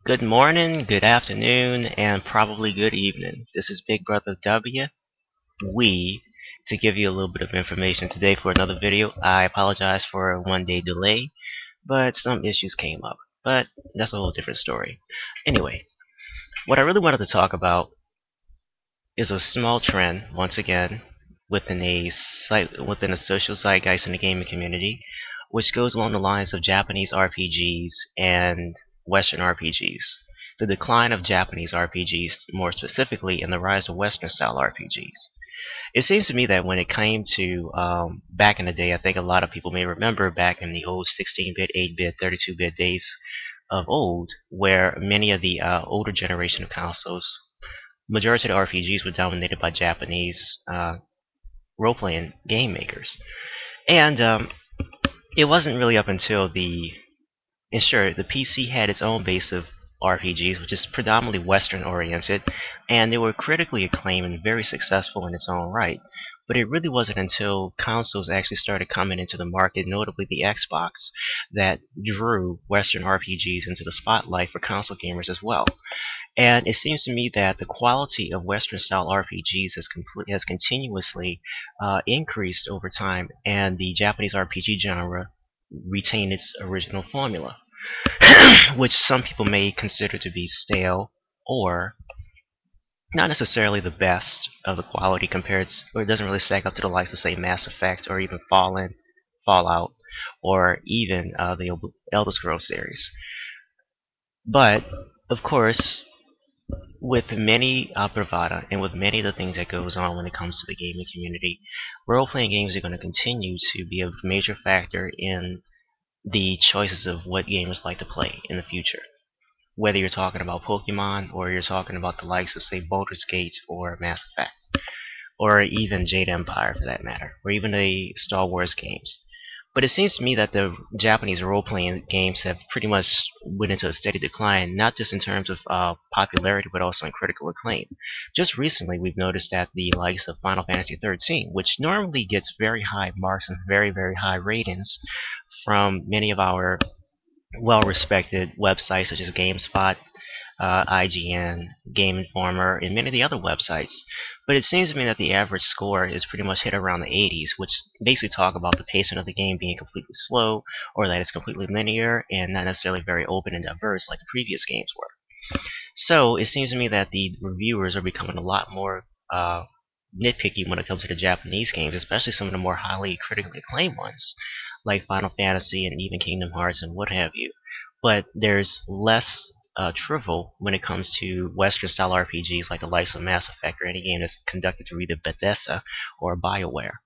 Good morning, good afternoon, and probably good evening. This is Big Brother W. We to give you a little bit of information today for another video. I apologize for a 1 day delay, but some issues came up. But that's a whole different story. Anyway, what I really wanted to talk about is a small trend, once again, within a social zeitgeist in the gaming community, which goes along the lines of Japanese RPGs and Western RPGs. The decline of Japanese RPGs, more specifically, and the rise of Western-style RPGs. It seems to me that when it came to back in the day, I think a lot of people may remember back in the old 16-bit, 8-bit, 32-bit days of old, where many of the older generation of consoles, majority of the RPGs were dominated by Japanese role-playing game makers. And it wasn't really up until and sure, the PC had its own base of RPGs, which is predominantly Western-oriented, and they were critically acclaimed and very successful in its own right. But it really wasn't until consoles actually started coming into the market, notably the Xbox, that drew Western RPGs into the spotlight for console gamers as well. And it seems to me that the quality of Western-style RPGs has continuously increased over time, and the Japanese RPG genre retained its original formula, which some people may consider to be stale or not necessarily the best of the quality or it doesn't really stack up to the likes of, say, Mass Effect or even Fallout, or even the Elder Scrolls series. But, of course, with many bravada and with many of the things that goes on when it comes to the gaming community, role-playing games are going to continue to be a major factor in the choices of what gamers like to play in the future. Whether you're talking about Pokemon or you're talking about the likes of, say, Baldur's Gate or Mass Effect, or even Jade Empire for that matter, or even the Star Wars games. But it seems to me that the Japanese role-playing games have pretty much went into a steady decline, not just in terms of popularity, but also in critical acclaim. Just recently, we've noticed that the likes of Final Fantasy XIII, which normally gets very high marks and very, very high ratings from many of our well-respected websites such as GameSpot, IGN, Game Informer, and many of the other websites. But it seems to me that the average score is pretty much hit around the 80s, which basically talk about the pacing of the game being completely slow, or that it's completely linear and not necessarily very open and diverse like the previous games were. So it seems to me that the reviewers are becoming a lot more nitpicky when it comes to the Japanese games, especially some of the more highly critically acclaimed ones, like Final Fantasy and even Kingdom Hearts and what have you. But there's less trivial when it comes to Western-style RPGs like the likes of Mass Effect or any game that's conducted through either Bethesda or BioWare.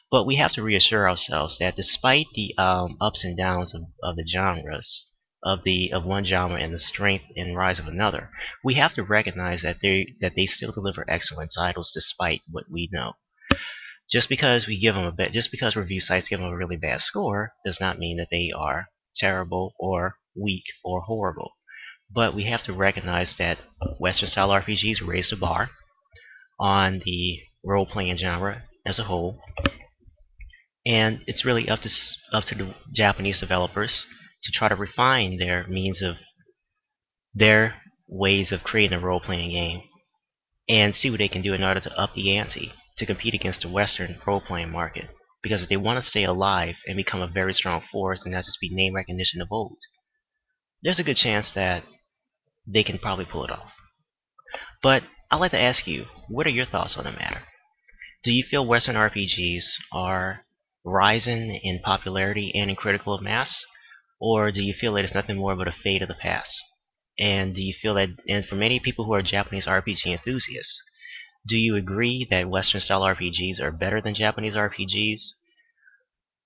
But we have to reassure ourselves that despite the ups and downs of the genres, of one genre and the strength and rise of another, we have to recognize that they still deliver excellent titles despite what we know. Just because review sites give them a really bad score does not mean that they are terrible or weak or horrible. But we have to recognize that Western-style RPGs raise the bar on the role-playing genre as a whole, and it's really up to the Japanese developers to try to refine their ways of creating a role-playing game and see what they can do in order to up the ante to compete against the Western role-playing market. Because if they want to stay alive and become a very strong force and not just be name recognition of old, there's a good chance that they can probably pull it off. But I'd like to ask you, what are your thoughts on the matter? Do you feel Western RPGs are rising in popularity and in critical mass? Or do you feel that it's nothing more but a fade of the past? And do you feel that, and for many people who are Japanese RPG enthusiasts, do you agree that Western-style RPGs are better than Japanese RPGs?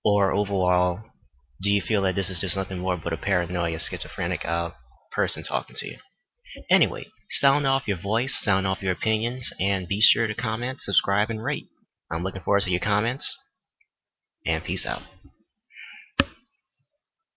Or overall, do you feel that this is just nothing more but a paranoia, schizophrenic person talking to you? Anyway, sound off your voice, sound off your opinions, and be sure to comment, subscribe, and rate. I'm looking forward to your comments, and peace out.